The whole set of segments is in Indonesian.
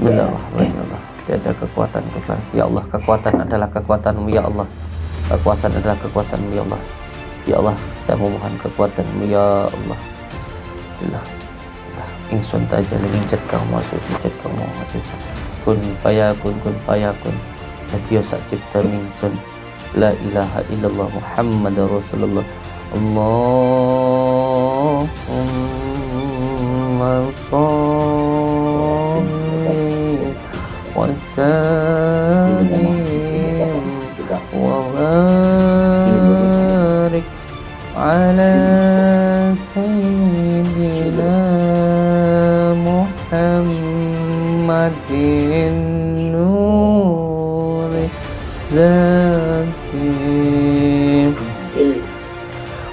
Bismillahirrahmanirrahim. Tiada kekuatan kecuali ya Allah. Kekuatan adalah kekuatan-Mu ya Allah. Kekuasaan adalah kekuasaan-Mu ya Allah. Ya Allah, saya memohon kekuatan-Mu ya Allah. Bismillah. Ingsun taja linjat kang masuk cicet kang masuk. Kun payakun Nabiyo sak cipta ingsun. La ilaha illallah Muhammadar Rasulullah. Allahumma sholli wa sallim wa barik ala sayyidina Muhammadin nuri zatim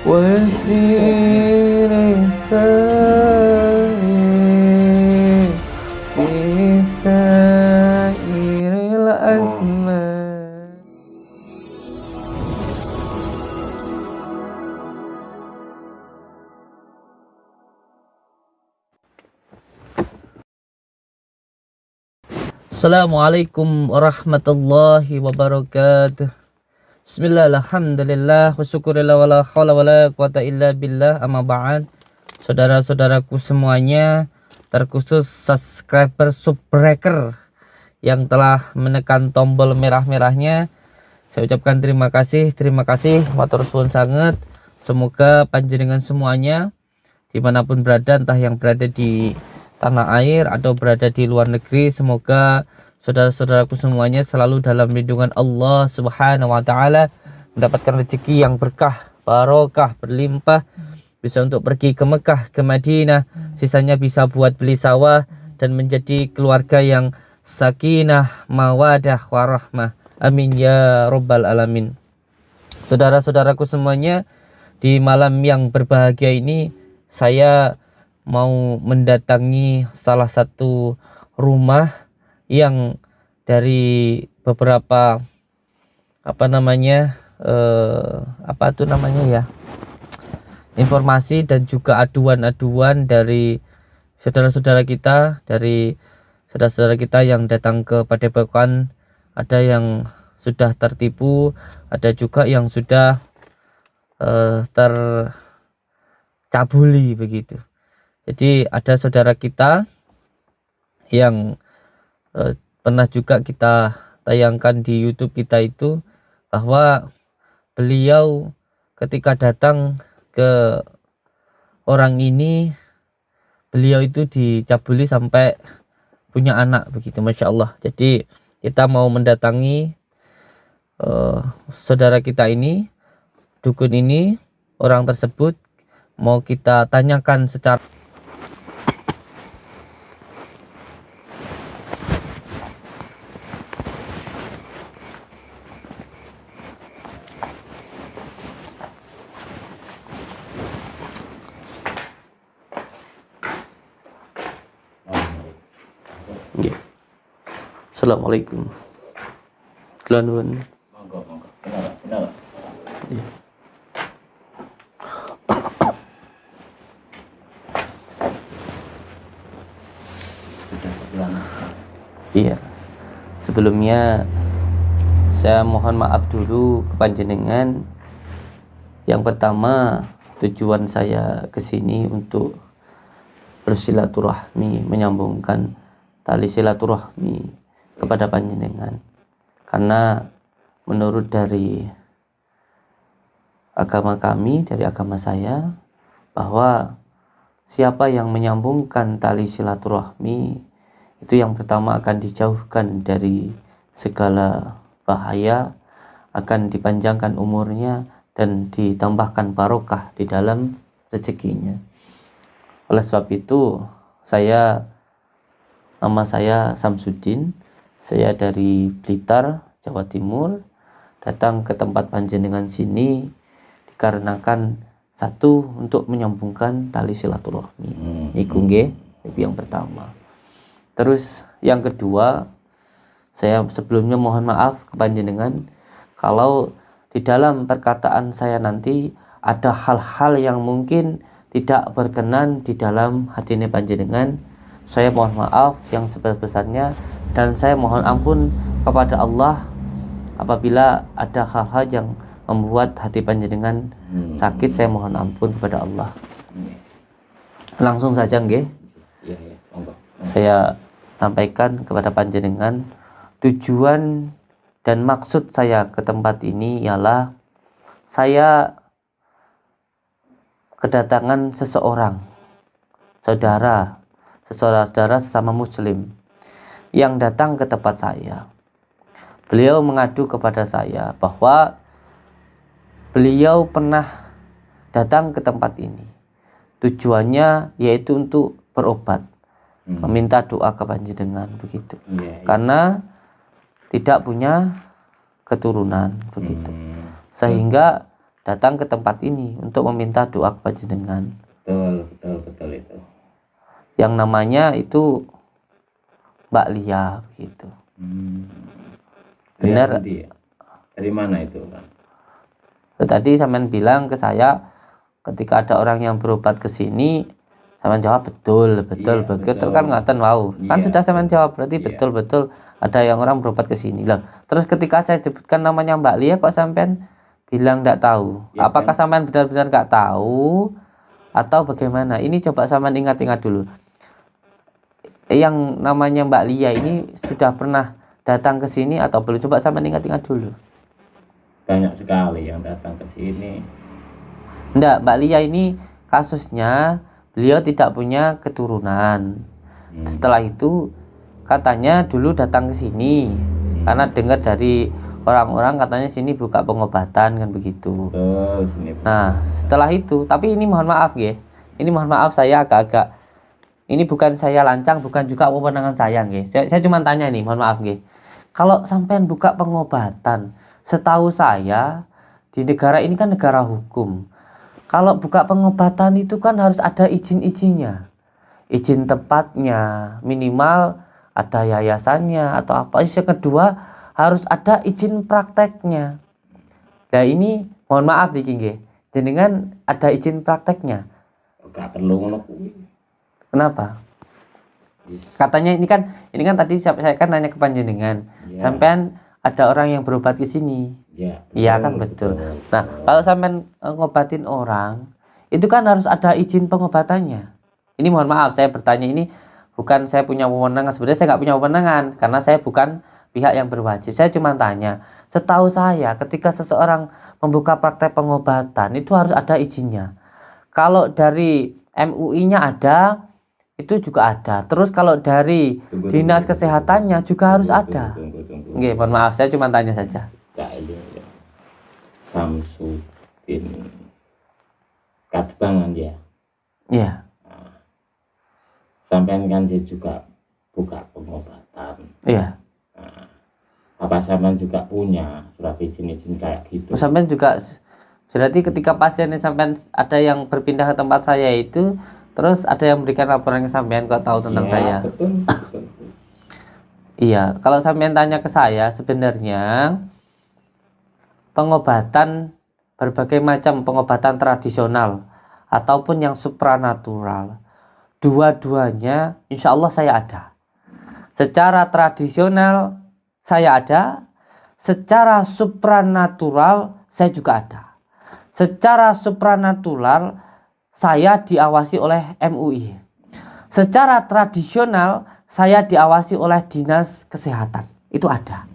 wa siri sari fi sairil asma. Assalamualaikum warahmatullahi wabarakatuh. Bismillah, alhamdulillah, wa syukurillah, wa la hawla wa la quwata illa billah, amma ba'd. Saudara-saudaraku semuanya, terkhusus subscriber subbreaker yang telah menekan tombol merah-merahnya, saya ucapkan terima kasih, matur suwun sangat. Semoga panjenengan semuanya dimanapun berada, entah yang berada di tanah air atau berada di luar negeri, semoga saudara-saudaraku semuanya selalu dalam lindungan Allah Subhanahu wa taala, mendapatkan rezeki yang berkah, barokah, berlimpah, bisa untuk pergi ke Mekah, ke Madinah, sisanya bisa buat beli sawah dan menjadi keluarga yang sakinah, mawadah, warahmah. Amin ya rabbal alamin. Saudara-saudaraku semuanya, di malam yang berbahagia ini saya mau mendatangi salah satu rumah yang dari beberapa informasi dan juga aduan-aduan dari saudara-saudara kita, yang datang ke Padepokan. Ada yang sudah tertipu, ada juga yang sudah tercabuli begitu. Jadi ada saudara kita yang pernah juga kita tayangkan di YouTube kita itu, bahwa beliau ketika datang ke orang ini, beliau itu dicabuli sampai punya anak begitu, Masya Allah. Jadi kita mau mendatangi saudara kita ini, dukun ini, orang tersebut, mau kita tanyakan secara Assalamualaikum. Kelanjutan. Kenapa? Iya. Sebelumnya saya mohon maaf dulu ke panjenengan. Yang pertama, tujuan saya ke sini untuk bersilaturahmi, menyambungkan tali silaturahmi kepada panjenengan, karena menurut dari agama kami, dari agama saya, bahwa siapa yang menyambungkan tali silaturahmi itu yang pertama akan dijauhkan dari segala bahaya, akan dipanjangkan umurnya dan ditambahkan barokah di dalam rezekinya. Oleh sebab itu, nama saya Samsudin, saya dari Blitar, Jawa Timur, datang ke tempat panjenengan sini dikarenakan satu, untuk menyambungkan tali silaturahmi. Iku yang pertama. Terus yang kedua, saya sebelumnya mohon maaf ke panjenengan kalau di dalam perkataan saya nanti ada hal-hal yang mungkin tidak berkenan di dalam hati panjenengan. Saya mohon maaf yang sebesar-besarnya, dan saya mohon ampun kepada Allah apabila ada hal-hal yang membuat hati panjenengan sakit. Saya mohon ampun kepada Allah. Langsung saja nggih. Iya, iya, monggo. Saya sampaikan kepada panjenengan tujuan dan maksud saya ke tempat ini ialah saya kedatangan seseorang, saudara sesama muslim yang datang ke tempat saya. Beliau mengadu kepada saya bahwa beliau pernah datang ke tempat ini. Tujuannya yaitu untuk berobat, meminta doa ke panjenengan begitu. Karena tidak punya keturunan begitu. Sehingga datang ke tempat ini untuk meminta doa ke panjenengan. Betul itu. Yang namanya itu Mbak Lia begitu. Benar. Dari mana itu, Kan? Tadi sampean bilang ke saya ketika ada orang yang berobat ke sini, sampean jawab betul. Betul kan ngaten wau. Kan sudah sampean jawab, berarti betul ada yang orang berobat ke sini. Lah, terus ketika saya sebutkan namanya Mbak Lia kok sampean bilang enggak tahu. Apakah sampean benar-benar enggak tahu atau bagaimana? Ini coba sampean ingat-ingat dulu. Yang namanya Mbak Lia ini sudah pernah datang ke sini atau belum? Coba sampean ingat-ingat dulu. Banyak sekali yang datang ke sini. Enggak, Mbak Lia ini kasusnya beliau tidak punya keturunan. Setelah itu katanya dulu datang ke sini karena dengar dari orang-orang katanya sini buka pengobatan kan begitu. Nah, setelah itu, tapi ini mohon maaf ya. Ini mohon maaf saya agak-agak, ini bukan saya lancang, bukan juga wewenangan saya nggih. Saya cuma tanya nih, mohon maaf nggih. Kalau sampean buka pengobatan, setahu saya di negara ini kan negara hukum. Kalau buka pengobatan itu kan harus ada izin-izinnya. Izin tempatnya, minimal ada yayasannya atau apa. Yang kedua, harus ada izin prakteknya. Nah, ini mohon maaf niki nggih. Jenengan ada izin prakteknya? Enggak perlu ngono kuwi. Kenapa? Katanya ini kan tadi saya kan nanya ke panjenengan. Sampean ada orang yang berobat ke sini. Iya kan betul. Nah, kalau sampean ngobatin orang, itu kan harus ada izin pengobatannya. Ini mohon maaf saya bertanya, ini bukan saya punya wewenang, sebenarnya saya nggak punya wewenangan karena saya bukan pihak yang berwajib. Saya cuma tanya, setahu saya ketika seseorang membuka praktek pengobatan itu harus ada izinnya. Kalau dari MUI-nya ada, itu juga ada. Terus kalau dari dinas kesehatannya juga harus ada. Nggih, mohon maaf saya cuma tanya saja. Samsudin Katbangan ya. Iya. Nah, sampean kan dia juga buka pengobatan. Iya. Nah, apa sampean juga punya surat izin kayak gitu? Sampean juga berarti ketika pasiennya sampean ada yang berpindah ke tempat saya itu, terus ada yang memberikan laporan ke sampean kok tahu tentang saya. Betul. Iya, kalau sampean tanya ke saya sebenarnya pengobatan berbagai macam pengobatan tradisional ataupun yang supranatural, dua-duanya insya Allah saya ada. Secara tradisional saya ada, secara supranatural saya juga ada. Secara supranatural saya diawasi oleh MUI. Secara tradisional saya diawasi oleh dinas kesehatan. Itu ada.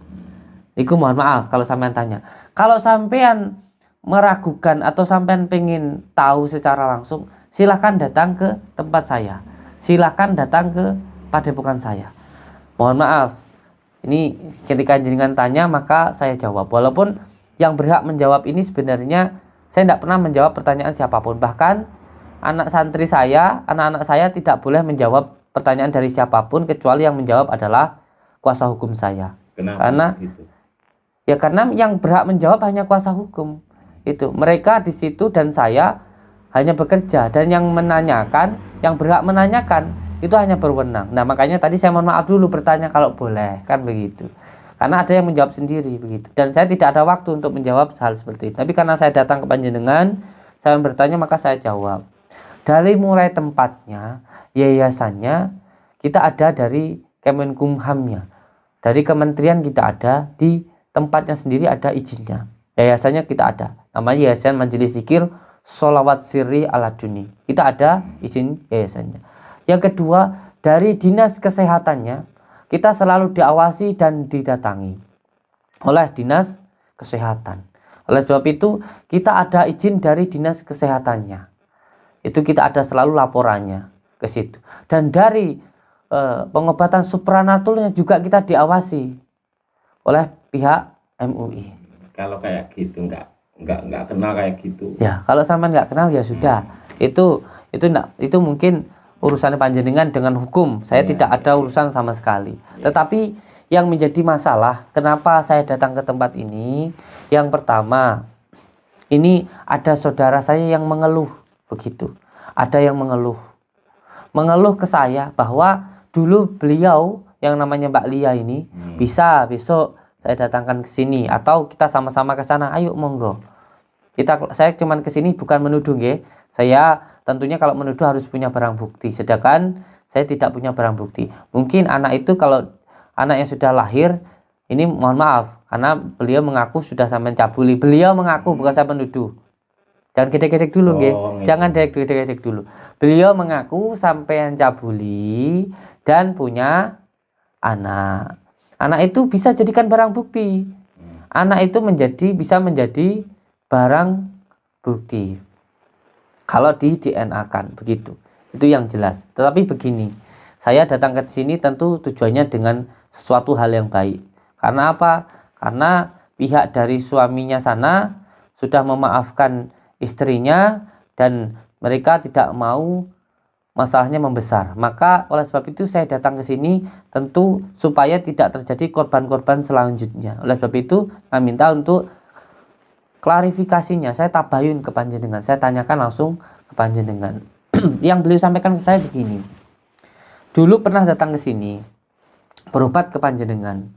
Itu mohon maaf kalau sampean tanya. Kalau sampean meragukan atau sampean pengen tahu secara langsung, silahkan datang ke tempat saya. Silahkan datang ke padepokan saya. Mohon maaf, ini ketika jenengan tanya maka saya jawab. Walaupun yang berhak menjawab ini sebenarnya saya tidak pernah menjawab pertanyaan siapapun. Bahkan anak santri saya, anak-anak saya tidak boleh menjawab pertanyaan dari siapapun kecuali yang menjawab adalah kuasa hukum saya. Kenapa? Karena gitu? Ya karena yang berhak menjawab hanya kuasa hukum. Itu mereka di situ dan saya hanya bekerja, dan yang menanyakan, yang berhak menanyakan itu hanya berwenang. Nah, makanya tadi saya mohon maaf dulu bertanya kalau boleh, kan begitu. Karena ada yang menjawab sendiri begitu. Dan saya tidak ada waktu untuk menjawab hal seperti itu. Tapi karena saya datang ke panjenengan, saya bertanya maka saya jawab. Dari mulai tempatnya, yayasannya, kita ada dari Kemenkumhamnya, dari kementerian kita ada, di tempatnya sendiri ada izinnya. Yayasannya kita ada, namanya Yayasan Majelis Zikir Sholawat Sirri Aladuni. Kita ada izin yayasannya. Yang kedua, dari dinas kesehatannya kita selalu diawasi dan didatangi oleh dinas kesehatan. Oleh sebab itu kita ada izin dari dinas kesehatannya. Itu kita ada selalu laporannya ke situ. Dan dari pengobatan supranaturalnya juga kita diawasi oleh pihak MUI. Kalau kayak gitu nggak kenal kayak gitu. Ya, kalau sama nggak kenal ya sudah. Itu mungkin urusan panjenengan dengan hukum. Saya tidak ada urusan sama sekali. Tetapi yang menjadi masalah, kenapa saya datang ke tempat ini? Yang pertama, ini ada saudara saya yang mengeluh begitu. Ada yang mengeluh ke saya bahwa dulu beliau yang namanya Mbak Lia ini bisa besok saya datangkan ke sini atau kita sama-sama ke sana. Ayo monggo. Saya cuman ke sini bukan menuduh nggih. Saya tentunya kalau menuduh harus punya barang bukti. Sedangkan saya tidak punya barang bukti. Mungkin anak itu kalau anak yang sudah lahir ini mohon maaf karena beliau mengaku sudah sampai cabuli. Beliau mengaku, bukan saya menuduh. Jangan gedek-gedek dulu nggih. Jangan gedek-gedek dulu. Beliau mengaku sampai cabuli dan punya anak. Anak itu bisa jadikan barang bukti. Anak itu bisa menjadi barang bukti kalau di DNA kan begitu. Itu yang jelas. Tetapi begini, saya datang ke sini tentu tujuannya dengan sesuatu hal yang baik. Karena apa? Karena pihak dari suaminya sana sudah memaafkan istrinya dan mereka tidak mau masalahnya membesar. Maka oleh sebab itu saya datang ke sini tentu supaya tidak terjadi korban-korban selanjutnya. Oleh sebab itu saya minta untuk klarifikasinya. Saya tabayun ke panjenengan. Saya tanyakan langsung ke panjenengan. Yang beliau sampaikan ke saya begini. Dulu pernah datang ke sini berobat ke panjenengan.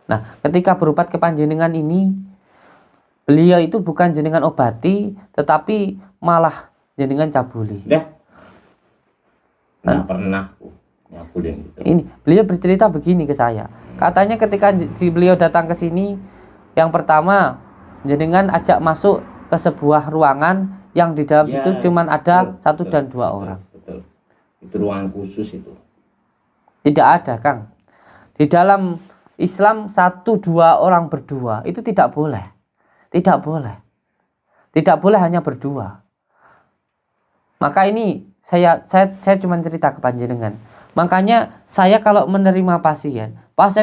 Nah, ketika berobat ke panjenengan ini beliau itu bukan jenengan obati, tetapi malah jenengan cabuli. Nggak pernah nyabulin gitu. Ini beliau bercerita begini ke saya. Katanya ketika beliau datang ke sini, yang pertama jenengan ajak masuk ke sebuah ruangan yang di dalam situ cuman ada satu dan dua orang. Betul. Itu ruangan khusus itu. Tidak ada, Kang. Di dalam Islam 1-2 orang berdua itu tidak boleh. Tidak boleh. Tidak boleh hanya berdua. Maka ini saya cuma cerita ke panjenengan. Makanya saya kalau menerima pasien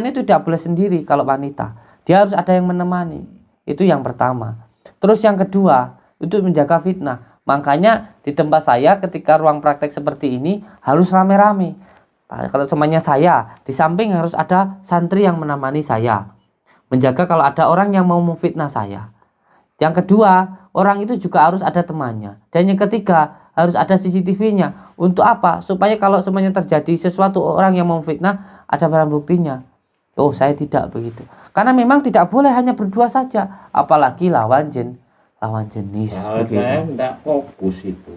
itu tidak boleh sendiri kalau wanita. Dia harus ada yang menemani. Itu yang pertama. Terus yang kedua, untuk menjaga fitnah. Makanya di tempat saya ketika ruang praktek seperti ini harus rame-rame. Kalau semuanya saya, di samping harus ada santri yang menemani saya. Menjaga kalau ada orang yang mau memfitnah saya. Yang kedua, orang itu juga harus ada temannya. Dan yang ketiga, harus ada CCTV-nya. Untuk apa? Supaya kalau semuanya terjadi sesuatu orang yang mau fitnah, ada barang buktinya. Oh, saya tidak begitu. Karena memang tidak boleh hanya berdua saja. Apalagi lawan jenis. Kalau saya tidak fokus itu.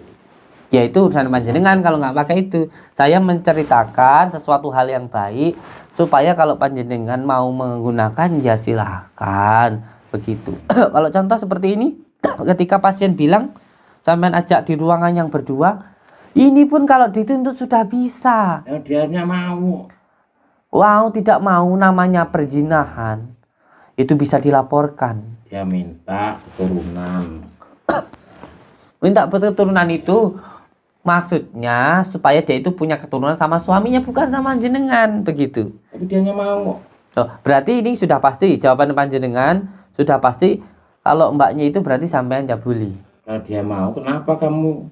Ya itu urusan panjenengan kalau nggak pakai itu. Saya menceritakan sesuatu hal yang baik. Supaya kalau panjenengan mau menggunakan, ya silahkan. Begitu. Kalau contoh seperti ini, ketika pasien bilang sampean ajak di ruangan yang berdua, ini pun kalau dituntut sudah bisa. Dia hanya mau. Wow, tidak mau, namanya perzinahan. Itu bisa dilaporkan. Dia minta keturunan. Minta keturunan itu maksudnya supaya dia itu punya keturunan sama suaminya, bukan sama jenengan, begitu. Tapi dia hanya mau. Oh, berarti ini sudah pasti jawaban panjenengan. Sudah pasti kalau mbaknya itu berarti sampean cabuli. Kalau dia mau, kenapa kamu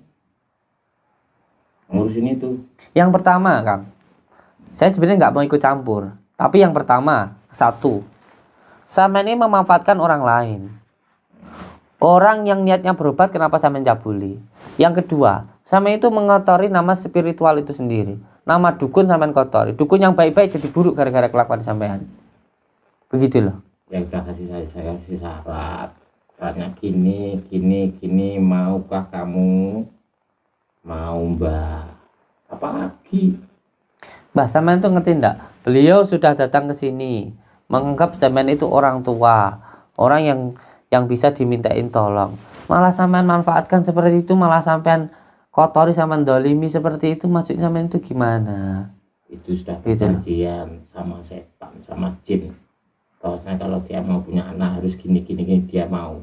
ngurusin itu? Yang pertama, Kang, saya sebenarnya nggak mau ikut campur. Tapi yang pertama, satu, sampean ini memanfaatkan orang lain. Orang yang niatnya berobat, kenapa sampean cabuli? Yang kedua, sampean itu mengotori nama spiritual itu sendiri. Nama dukun sampean kotori. Dukun yang baik-baik jadi buruk gara-gara kelakuan sampean. Begitu loh. Ya udah saya kasih syarat. Syaratnya gini, maukah kamu? Mau, Mbak? Apa lagi? Mbah sampean tuh ngerti ndak? Beliau sudah datang ke sini, menganggap sampean itu orang tua, orang yang bisa dimintain tolong. Malah sampean manfaatkan seperti itu, malah sampean kotori, sampean dolimi seperti itu, maksudnya sampean itu gimana? Itu sudah Gitu loh. perjanjian sama setan, sama jin. Bahwasanya kalau dia mau punya anak harus gini dia mau.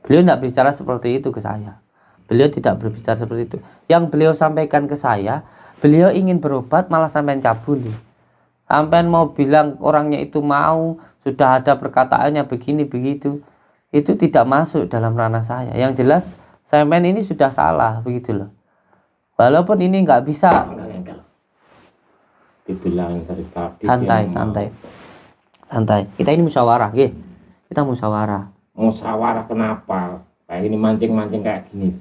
Beliau tidak bicara seperti itu ke saya. Beliau tidak berbicara seperti itu. Yang beliau sampaikan ke saya, beliau ingin berobat malah sampean cabuli. Sampean mau bilang orangnya itu mau, sudah ada perkataannya begini begitu, itu tidak masuk dalam ranah saya. Yang jelas sampean ini sudah salah begitu loh. Walaupun ini nggak bisa. Enggak. Dibilang dari tadi Santai. Kita ini musyawarah, nggih. Kita musyawarah. Musyawarah kenapa? Kayak ini mancing-mancing kayak gini.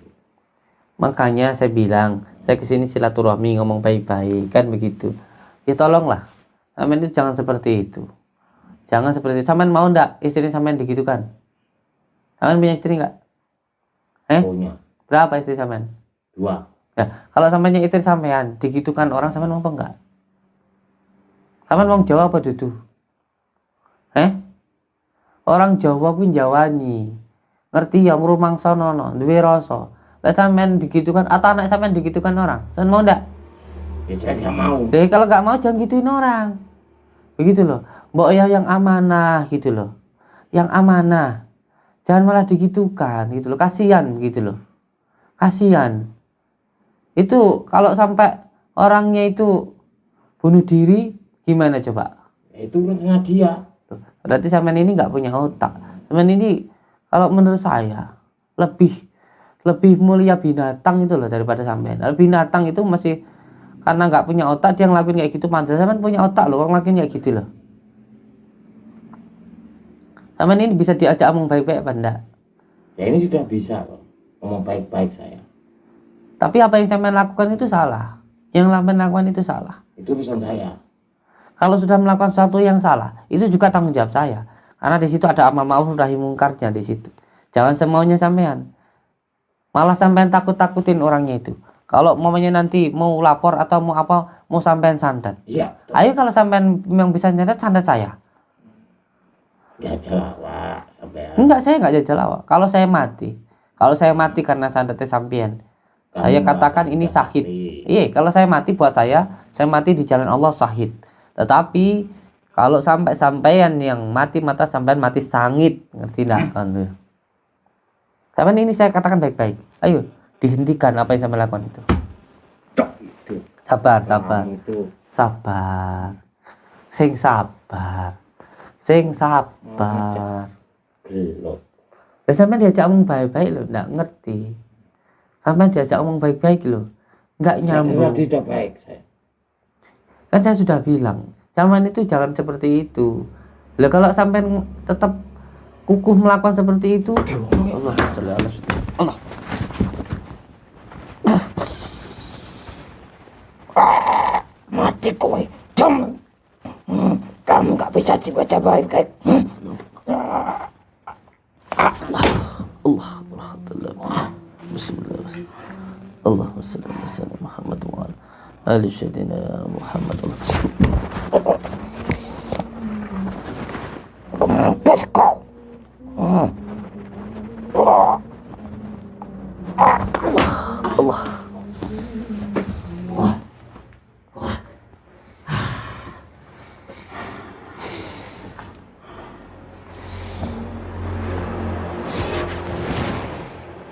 Makanya saya bilang, saya kesini silaturahmi, ngomong baik-baik, kan begitu. Ya tolonglah, sampean itu jangan seperti itu. Jangan seperti itu. Sampean mau ndak istri sampean digitukan? Sampean punya istri nggak? Punya Berapa istri sampean? 2. Ya, kalau sampeannya istri sampean digitukan orang, sampean mau apa enggak? Sampean mau jawab apa dudu? Orang Jawa pun jawani. Ngerti ya rumangsa nono, duwe rasa. Lah sampean digitukan atau anak sampean digitukan orang, sampean mau ndak? Ya saya mau. Deh kalau nggak mau jangan gituin orang. Begitu loh. Mbok ya yang amanah gitu loh. Yang amanah. Jangan malah digitukan gitu loh. Kasihan gitu loh. Kasihan. Itu kalau sampai orangnya itu bunuh diri gimana coba? Ya, itu urusannya dia. Berarti sampean ini nggak punya otak. Sampean ini kalau menurut saya lebih mulia binatang itu loh daripada sampean. Binatang itu masih karena nggak punya otak dia ngelakuin kayak gitu. Pantas sampean punya otak loh, orang ngelakuin kayak gitu loh. Sampean ini bisa diajak ngomong baik-baik apa enggak? Ya ini sudah bisa kok. Ngomong baik-baik saya. Tapi apa yang sampean lakukan itu salah. Yang sampean lakukan itu salah. Itu urusan saya. Kalau sudah melakukan sesuatu yang salah, itu juga tanggung jawab saya. Karena di situ ada amar ma'ruf nahi mungkarnya di situ. Jangan semaunya sampean. Malah sampean takut-takutin orangnya itu. Kalau mamanya nanti mau lapor atau mau apa, mau sampean santet. Iya. Ayo kalau sampean yang bisa santet saya. Ya jalawak sampean. Enggak, saya enggak jajal awak. Kalau saya mati karena santetnya sampean, saya katakan ini sahid. Iya, kalau saya mati buat saya mati di jalan Allah sahid. Tetapi kalau sampai sampean yang mati mata sampean mati sangit, ngerti enggak kan? Sampean ini saya katakan baik-baik. Ayo, dihentikan apa yang sampean lakukan itu. Sabar. Sing sabar. Belum. Lah sampean diajak ngomong baik-baik loh, enggak ngerti. Sampean diajak ngomong baik-baik loh. Enggak nyambung. Tidak baik saya. Kan saya sudah bilang, zaman itu jangan seperti itu. Lah kalau sampean tetap kukuh melakukan seperti itu, Allah Allah. Mati kowe. Jam. Kamu nggak bisa dibaca baik-baik. Allah. Bismillah. Allahumma shalli ala sayyidina Muhammad wa ala ali sayyidina Muhammad. Kempes kau. Allah.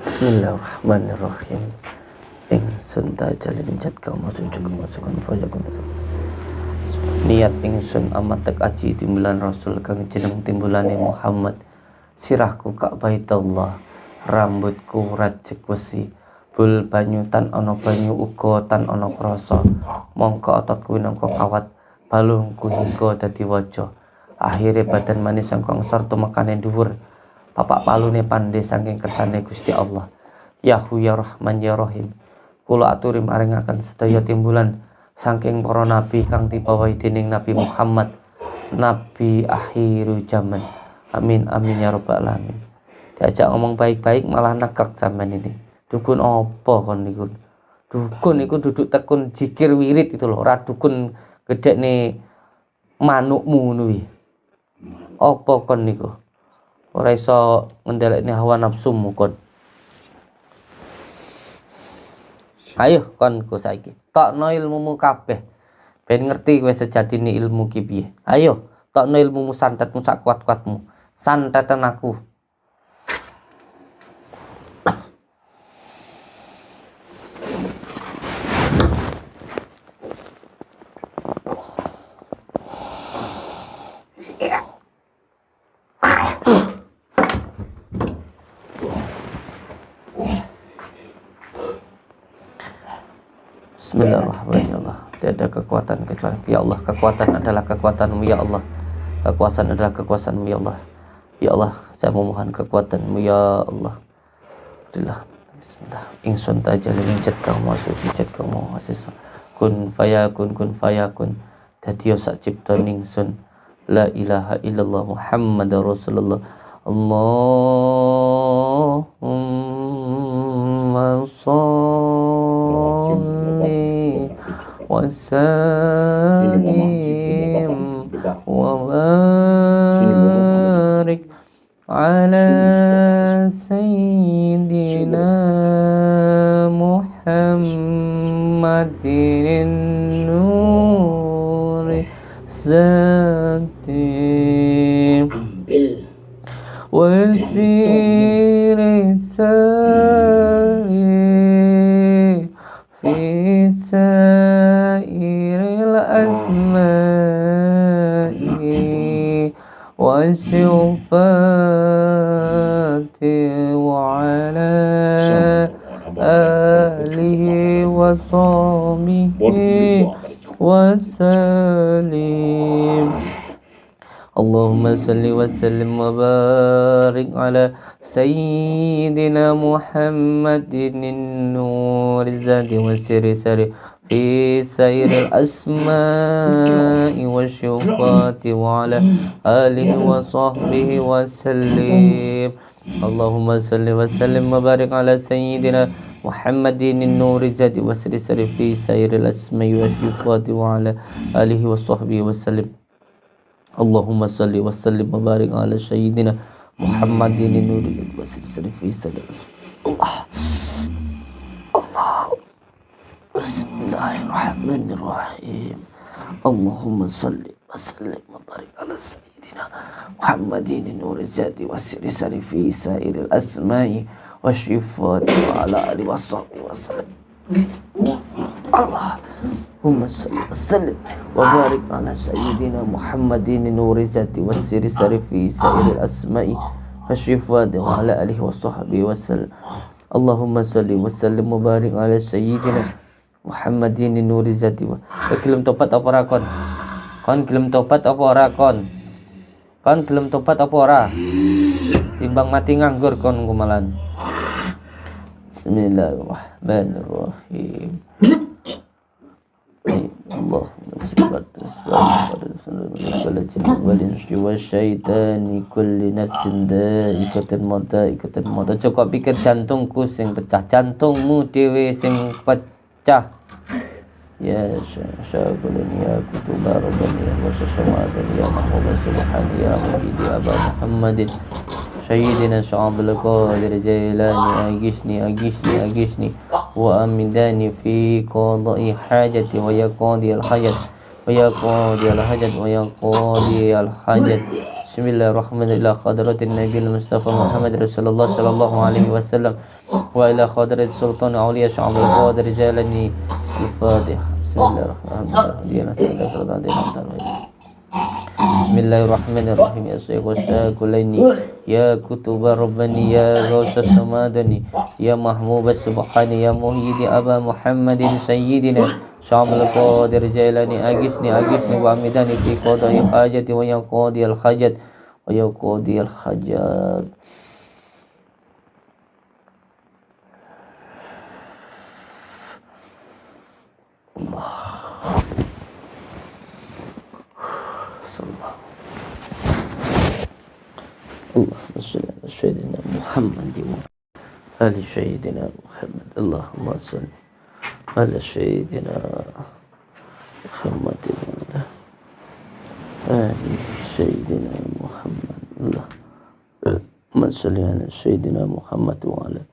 Bismillahirrahmanirrahim. Ingsun tajali mencet kau masukkan fajakun. Niat ingsun amat tek aji timbulan Rasul kang jeneng timbulane Muhammad. Sirahku kak baitullah, rambutku rajek besi. Bul banyu tan ana banyu uga tan ana krasa. Mongko ototku minangka kawat, balungku hingga dadi waja. Akhire badan manis sangkong sarta makane dhuwur. Bapak palune pandhe saking kersane Gusti Allah. Yahu ya Rahman ya Rahim. Kula aturi maringaken sedaya timbulan saking para nabi kang dibawahi dening Nabi Muhammad, nabi akhiru zaman. Amin amin ya rabbal alamin. Diajak ngomong baik-baik malah nekek sampean ini. Dukun apa kon niku? Dukun iku duduk tekun zikir wirid itu loh, ora dukun gedekne manukmu ngono kuwi. Apa kon niku? Ora iso ngendelekne hawa nafsumu kon. Ayo kon ku saiki. Tokno ilmumu kabeh. Ben ngerti kowe sejatine ilmu ki piye. Ayo, tokno ilmumu santetmu sak kuat-kuatmu. Santetan aku. Bismillahirrahmanirrahim. Tiada kekuatan kecuali ya Allah. Kekuatan adalah kekuatan-Mu ya Allah. Kekuasaan adalah kekuasaan-Mu ya Allah. Ya Allah, saya memohon kekuatan-Mu ya Allah. Berilah. Bismillah. Ingsun tajalin jet kamu suci jet kamu asis. Kun fayakun. Dadi sak cipta ningsun. La ilaha illallah Muhammadur Rasulullah. Allahumma sholli wa sallim wa barik ala sayyidina Muhammadin nuri zati wa siri sari fi sairil asma'i wa sifati wa ala alihi wa sahbihi wa salim. Allahumma salli wa sallim wa barik ala sayyidina Muhammadin nuri zati wa siri sari fi sairil asma'i wa syufati wa ala alihi wa sahbihi wa sallim. Allahumma salli wa sallim wa barik ala sayyidina Muhammadin nuri zati wa siri sari fi sairil asma'i wa syufati wa ala alihi wa sahbihi wa sallim. Allahumma salli wa sallim wa barik ala sayyidina Muhammadin nuri wa siri fi sairil Allah. Bismillahirrahmanirrahim. Allahumma salli wa sallim wa barik ala sayyidina Muhammadin nuri zati wa siri fi sairil asma'i wa syifati wa ala alihi wa sahbihi wa sallam. Allahumma salli wa sallim wa barik ala sayyidina Muhammadin nuri zati wa siri fi sairil asma'i wa syifati wa ala alihi wa sahbihi wa sallam. Allahumma salli wa sallim wa barik ala sayyidina Muhammadin nuri zati wa. Gelem topat apa ora kon? Kon gelem topat apa ora kon? Kon gelem topat apa ora? Timbang mati nganggur kon kumalan. Bismillahirrahmanirrahim. Allahumma salli wa syaitani kulli nafsin dha'iqatul maut. Cukup pikir jantungku sing pecah, jantungmu dhewe sing pecah. Ya syabulun ya kutuba rabbani ya wasasawadan ya mahmud subhani ya muhidi aba Muhammadin sayyidina sya'abul qadir jailani agisni wa amidani fi qada'i hajati wa yaqadi al-hajat Bismillahirrahmanirrahim. Hadratin Nabi Mustafa Muhammad Rasulullah sallallahu alaihi wasallam wa ila hadrat Sultan Auliya Sya'abul Qadir Jalani al-Fatihah. Bismillahirrahmanirrahim. Ya Sayyid Kulaini ya Kutuba Rabbani ya Ghawsa Samadani ya Mahmub Subhani ya Muhyidi Aba Muhammadin Sayyidina Sya'abul Qadir Jailani agisni wa amidani fi qada'i hajati wa yaqadi al-hajat Allahumma salli ala sayyidina Muhammad wa ali sayyidina Muhammad. Allahumma salli على سيدنا محمد وعلى آل سيدنا محمد. اللهم صل على سيدنا محمد وعلى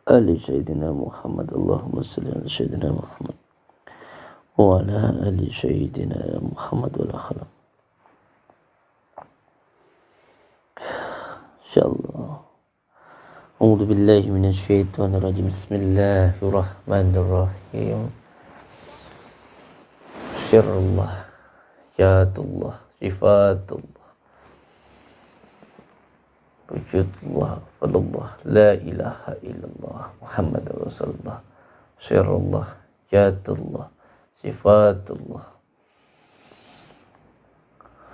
آل سيدنا محمد. اللهم صل على سيدنا محمد وعلى آل سيدنا محمد ولا خلق. InsyaAllah. A'udzu billahi minasyaitonir rajim. Bismillahirrahmanirrahim. Syirullah, Jatullah, Sifatullah, Wujudullah, Fadullah, La ilaha illallah, Muhammad Rasulullah. Syirullah, Jatullah, Sifatullah,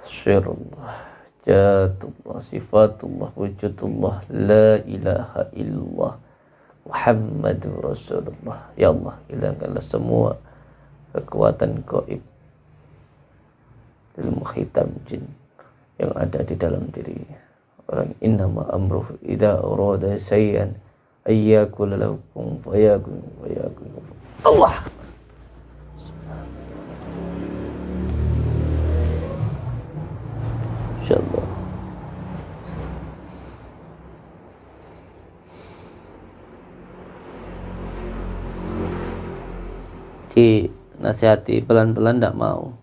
Syirullah, Jatullah, Sifatullah, Wujudullah, La ilaha illallah, Muhammad Rasulullah. Ya Allah, hilangkanlah semua kekuatan gaib, ilmu hitam jin yang ada di dalam diri orang. Innama amruhu idza arada syai'an ayyakul lakum fayakun Allah. InsyaAllah. Dinasihati pelan-pelan tidak mau,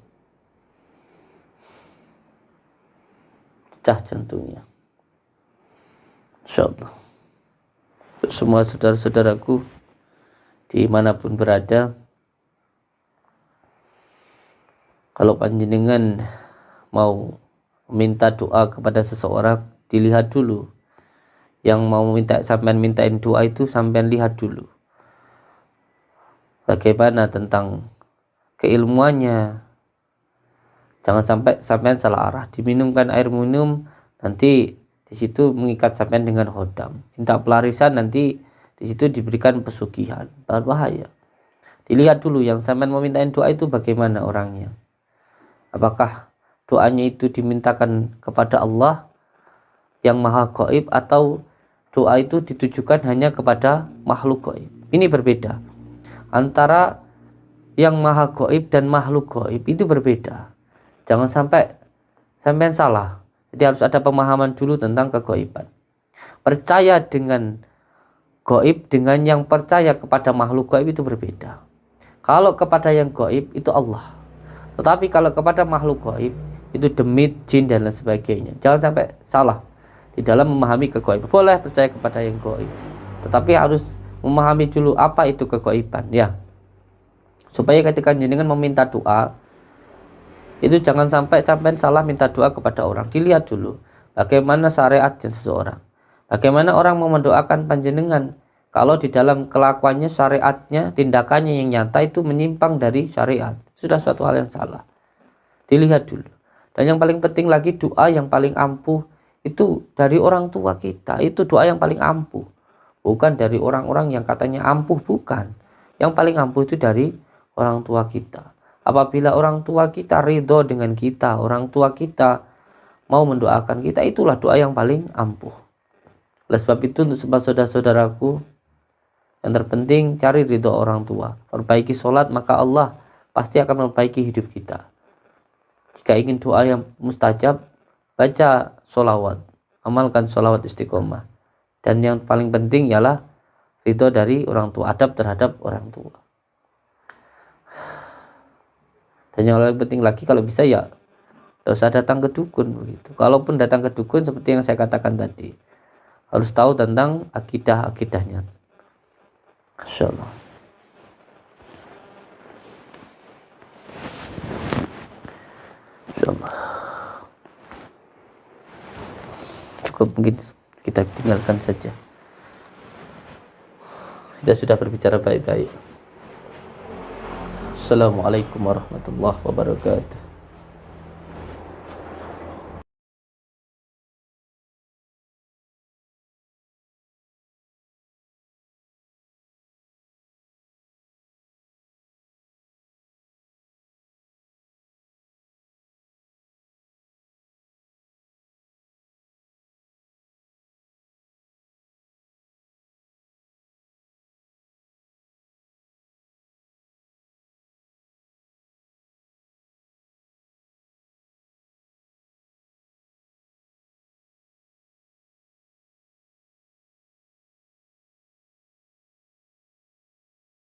pecah jantungnya. InsyaAllah. Untuk semua saudara-saudaraku dimanapun berada, kalau panjenengan mau meminta doa kepada seseorang, dilihat dulu yang mau mintain doa itu, sampean lihat dulu bagaimana tentang keilmuannya. Jangan sampai sampean salah arah, diminumkan air minum, nanti di situ mengikat sampean dengan hodam, minta pelarisan, nanti di situ diberikan pesugihan, berbahaya. Dilihat dulu yang sampean mau mintain doa itu bagaimana orangnya, apakah doanya itu dimintakan kepada Allah yang maha gaib, atau doa itu ditujukan hanya kepada makhluk gaib. Ini berbeda. Antara yang maha gaib dan makhluk gaib itu berbeda. Jangan sampai sampean salah. Jadi harus ada pemahaman dulu tentang kegaiban. Percaya dengan gaib dengan yang percaya kepada makhluk gaib itu berbeda. Kalau kepada yang gaib itu Allah, tetapi kalau kepada makhluk gaib itu demit, jin dan lain sebagainya. Jangan sampai salah di dalam memahami kegaiban. Boleh percaya kepada yang gaib, tetapi harus memahami dulu apa itu kegaiban, ya. Supaya ketika jenengan meminta doa itu jangan sampai salah minta doa kepada orang. Dilihat dulu bagaimana syariat seseorang, bagaimana orang mau mendoakan panjenengan. Kalau di dalam kelakuannya, syariatnya, tindakannya yang nyata itu menyimpang dari syariat, sudah suatu hal yang salah. Dilihat dulu. Dan yang paling penting lagi, doa yang paling ampuh itu dari orang tua kita. Itu doa yang paling ampuh, bukan dari orang-orang yang katanya ampuh, bukan. Yang paling ampuh itu dari orang tua kita. Apabila orang tua kita ridho dengan kita, orang tua kita mau mendoakan kita, itulah doa yang paling ampuh. Oleh sebab itu, untuk semua saudara-saudaraku, yang terpenting cari ridho orang tua. Perbaiki sholat, maka Allah pasti akan memperbaiki hidup kita. Jika ingin doa yang mustajab, baca sholawat, amalkan sholawat istiqomah. Dan yang paling penting ialah ridho dari orang tua, adab terhadap orang tua. Dan yang paling penting lagi, kalau bisa ya tidak usah datang ke dukun begitu. Kalaupun datang ke dukun, seperti yang saya katakan tadi, harus tahu tentang akidah-akidahnya. Insyaallah. Insyaallah. Cukup, mungkin kita tinggalkan saja. Kita sudah berbicara baik-baik. Assalamualaikum warahmatullahi wabarakatuh.